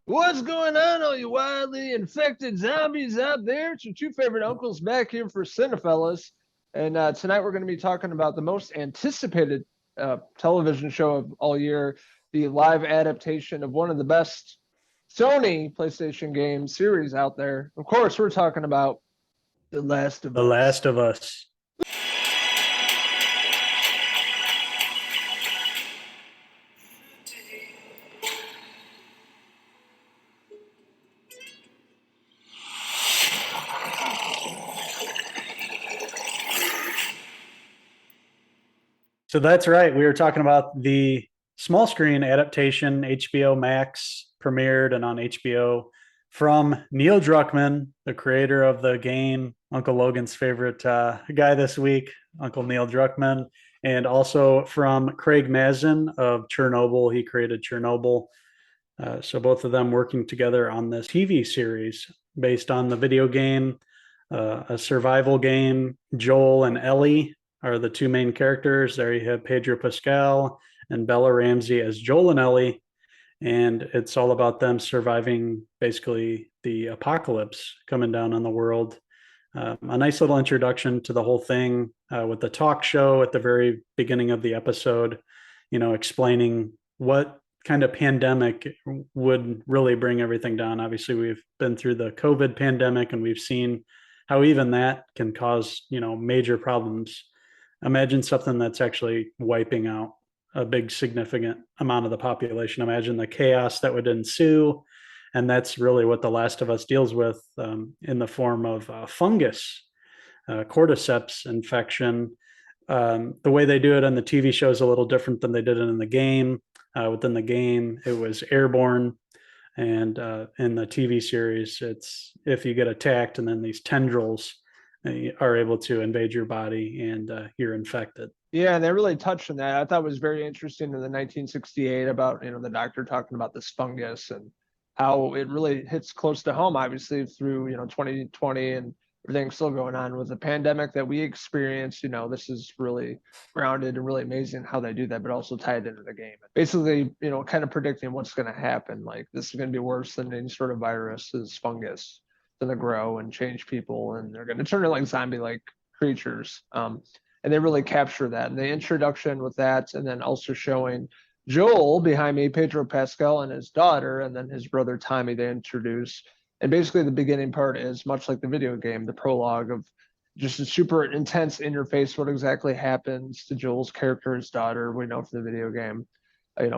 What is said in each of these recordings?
What's going on, all you wildly infected zombies out there? It's your two favorite uncles back here for Cinephellas. And tonight we're going to be talking about the most anticipated television show of all year, the live adaptation of one of the best Sony PlayStation game series out there. Of course, we're talking about The Last of The Us. Last of Us. So that's right. We were talking about the small screen adaptation, HBO Max premiered and on HBO from Neil Druckmann, the creator of the game, Uncle Logan's favorite guy this week, Uncle Neil Druckmann, and also from Craig Mazin of Chernobyl. He created Chernobyl. So both of them working together on this TV series based on the video game, a survival game. Joel and Ellie are the two main characters. There you have Pedro Pascal and Bella Ramsey as Joel and Ellie. And it's all about them surviving basically the apocalypse coming down on the world. A nice little introduction to the whole thing with the talk show at the very beginning of the episode, explaining what kind of pandemic would really bring everything down. Obviously, we've been through the COVID pandemic and we've seen how even that can cause, major problems. Imagine something that's actually wiping out a big significant amount of the population. Imagine the chaos that would ensue. And that's really what The Last of Us deals with in the form of fungus, cordyceps infection. The way they do it on the TV show is a little different than they did it in the game. Within the game, it was airborne. And in the TV series, it's if you get attacked and then these tendrils are able to invade your body and you're infected. Yeah, and they really touched on that. I thought it was very interesting in the 1968 about, the doctor talking about this fungus and how it really hits close to home, obviously, through, 2020 and everything still going on with the pandemic that we experienced. This is really grounded and really amazing how they do that, but also tied into the game. Basically, kind of predicting what's going to happen. Like, this is going to be worse than any sort of virus, is fungus going to grow and change people, and they're going to turn into like zombie-like creatures. And they really capture that. And the introduction with that, and then also showing Joel behind me, Pedro Pascal, and his daughter, and then his brother Tommy, they introduce. And basically, the beginning part is much like the video game, the prologue of just a super intense interface, what exactly happens to Joel's character, his daughter, we know from the video game,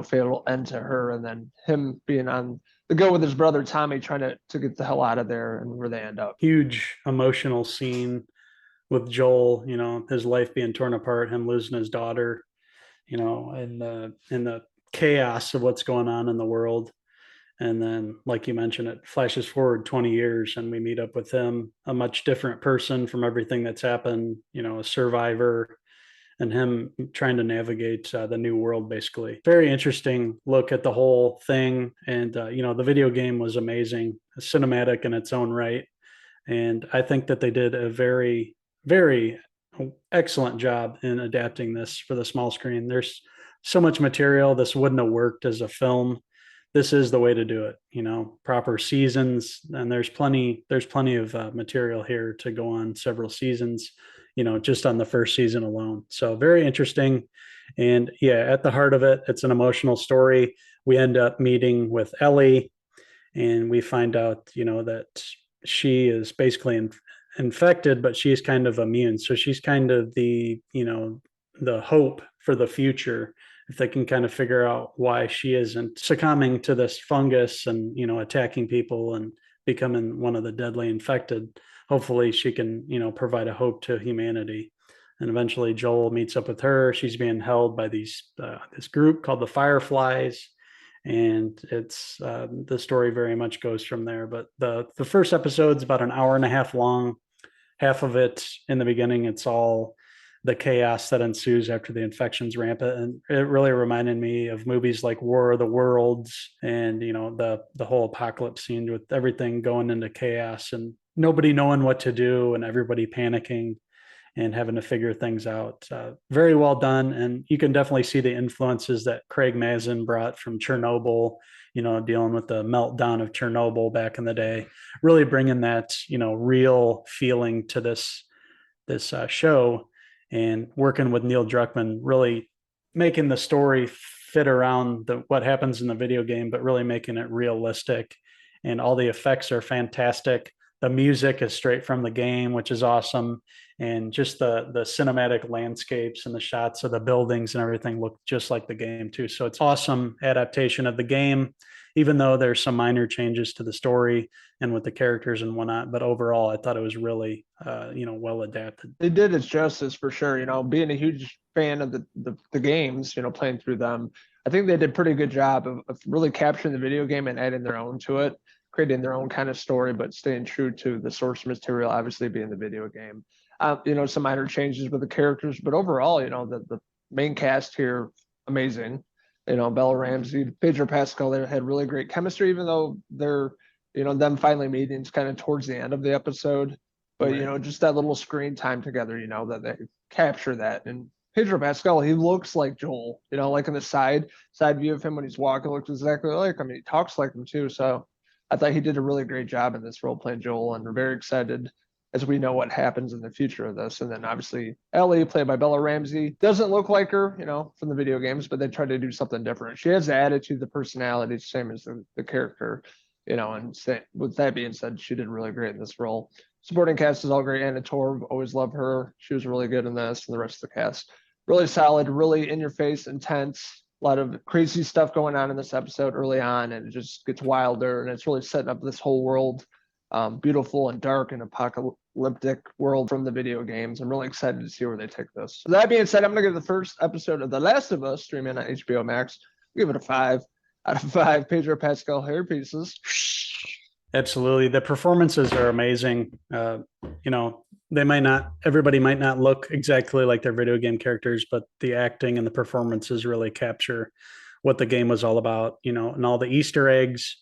fatal end to her, and then him being on the go with his brother Tommy trying to get the hell out of there and where they end up. Huge emotional scene with Joel, his life being torn apart, him losing his daughter, and the chaos of what's going on in the world. And then, like you mentioned, it flashes forward 20 years and we meet up with him, a much different person from everything that's happened, a survivor, and him trying to navigate the new world, basically. Very interesting look at the whole thing. And, the video game was amazing, cinematic in its own right. And I think that they did a very, very excellent job in adapting this for the small screen. There's so much material. This wouldn't have worked as a film. This is the way to do it, proper seasons. And there's plenty of material here to go on several seasons, just on the first season alone. So very interesting. And yeah, at the heart of it, it's an emotional story. We end up meeting with Ellie and we find out, that she is basically infected, but she's kind of immune. So she's kind of the hope for the future. If they can kind of figure out why she isn't succumbing to this fungus and, attacking people and becoming one of the deadly infected, hopefully she can, provide a hope to humanity. And eventually Joel meets up with her. She's being held by this group called the Fireflies. And it's the story very much goes from there. But the first episode's about an hour and a half long. Half of it in the beginning, it's all the chaos that ensues after the infection's rampant. And it really reminded me of movies like War of the Worlds and, the whole apocalypse scene with everything going into chaos and nobody knowing what to do and everybody panicking. and having to figure things out. Very well done. And you can definitely see the influences that Craig Mazin brought from Chernobyl, dealing with the meltdown of Chernobyl back in the day, really bringing that, real feeling to this show, and working with Neil Druckmann, really making the story fit around what happens in the video game, but really making it realistic. And all the effects are fantastic. The music is straight from the game, which is awesome. And just the cinematic landscapes and the shots of the buildings and everything look just like the game too. So it's awesome adaptation of the game, even though there's some minor changes to the story and with the characters and whatnot. But overall, I thought it was really, well adapted. They did its justice for sure. Being a huge fan of the games, playing through them, I think they did a pretty good job of really capturing the video game and adding their own to it, creating their own kind of story, but staying true to the source material, obviously being the video game. Some minor changes with the characters, but overall, the main cast here, amazing. Bella Ramsey, Pedro Pascal, they had really great chemistry, even though they're, them finally meeting kind of towards the end of the episode. But, Right. Just that little screen time together, that they capture that. And Pedro Pascal, he looks like Joel, like in the side view of him when he's walking, looks exactly like him. He talks like him too. So I thought he did a really great job in this role playing Joel, and we're very excited as we know what happens in the future of this. And then obviously Ellie, played by Bella Ramsey, doesn't look like her, from the video games, but they try to do something different. She has the attitude, the personality, same as the character, and with that being said, she did really great in this role. Supporting cast is all great. Anna Torv, always love her. She was really good in this, and the rest of the cast, really solid, really in your face, intense. A lot of crazy stuff going on in this episode early on, and it just gets wilder, and it's really setting up this whole world, beautiful and dark and apocalyptic world from the video games. I'm really excited to see where they take this. So that being said, I'm going to give the first episode of The Last of Us streaming on HBO Max. I'll give it a 5 out of 5 Pedro Pascal hair pieces. Absolutely. The performances are amazing. Everybody might not look exactly like their video game characters, but the acting and the performances really capture what the game was all about, and all the Easter eggs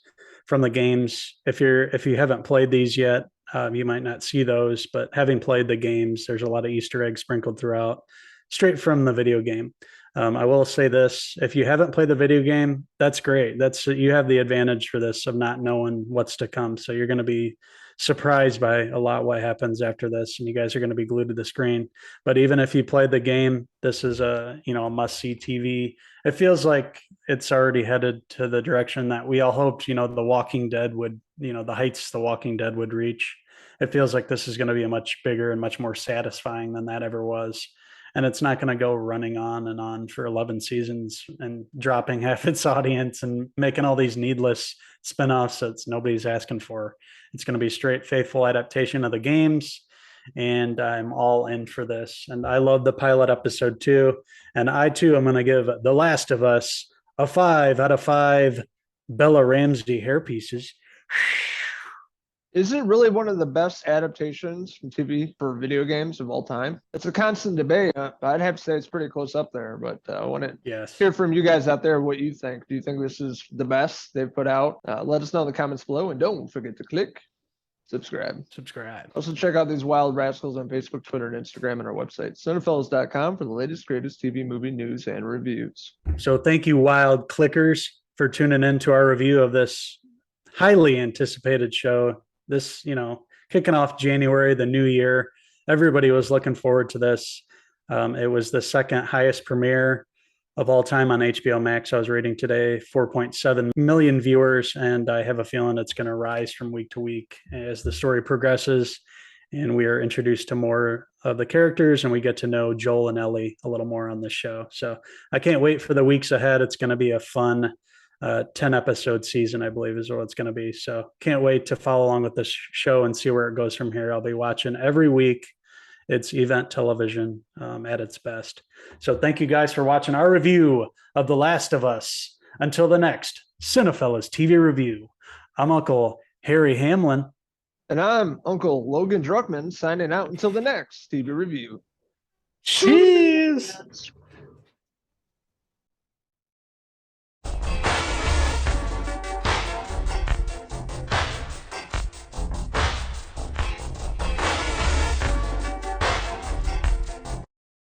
from the games. If you haven't played these yet, you might not see those, but having played the games, there's a lot of Easter eggs sprinkled throughout, straight from the video game. I will say this: if you haven't played the video game, that's great. You have the advantage for this of not knowing what's to come. So you're going to be surprised by a lot what happens after this, and you guys are going to be glued to the screen. But even if you played the game, this is a must-see TV. It feels like it's already headed to the direction that we all hoped, The Walking Dead would, the heights The Walking Dead would reach. It feels like this is going to be a much bigger and much more satisfying than that ever was. And it's not going to go running on and on for 11 seasons and dropping half its audience and making all these needless spinoffs that nobody's asking for. It's going to be straight, faithful adaptation of the games. And I'm all in for this. And I love the pilot episode too. And I too am going to give The Last of Us a 5 out of 5 Bella Ramsey hair pieces. Is it really one of the best adaptations from TV for video games of all time? It's a constant debate. I'd have to say it's pretty close up there, but I want to hear from you guys out there what you think. Do you think this is the best they've put out? Let us know in the comments below, and don't forget to click subscribe. Also, check out these wild rascals on Facebook, Twitter, and Instagram, and our website, Cinephellas.com, for the latest, greatest TV movie news and reviews. So thank you, wild clickers, for tuning in to our review of this highly anticipated show. This, kicking off January, the new year, everybody was looking forward to this. It was the second highest premiere of all time on HBO Max. I was reading today, 4.7 million viewers, and I have a feeling it's going to rise from week to week as the story progresses and we are introduced to more of the characters and we get to know Joel and Ellie a little more on this show. So I can't wait for the weeks ahead. It's going to be a fun 10 episode season, I believe is what it's going to be. So can't wait to follow along with this show and see where it goes from here. I'll be watching every week. It's event television at its best. So thank you guys for watching our review of The Last of Us. Until the next Cinephellas TV review, I'm Uncle Harry Hamlin. And I'm Uncle Logan Druckmann, signing out until the next TV review. Cheers!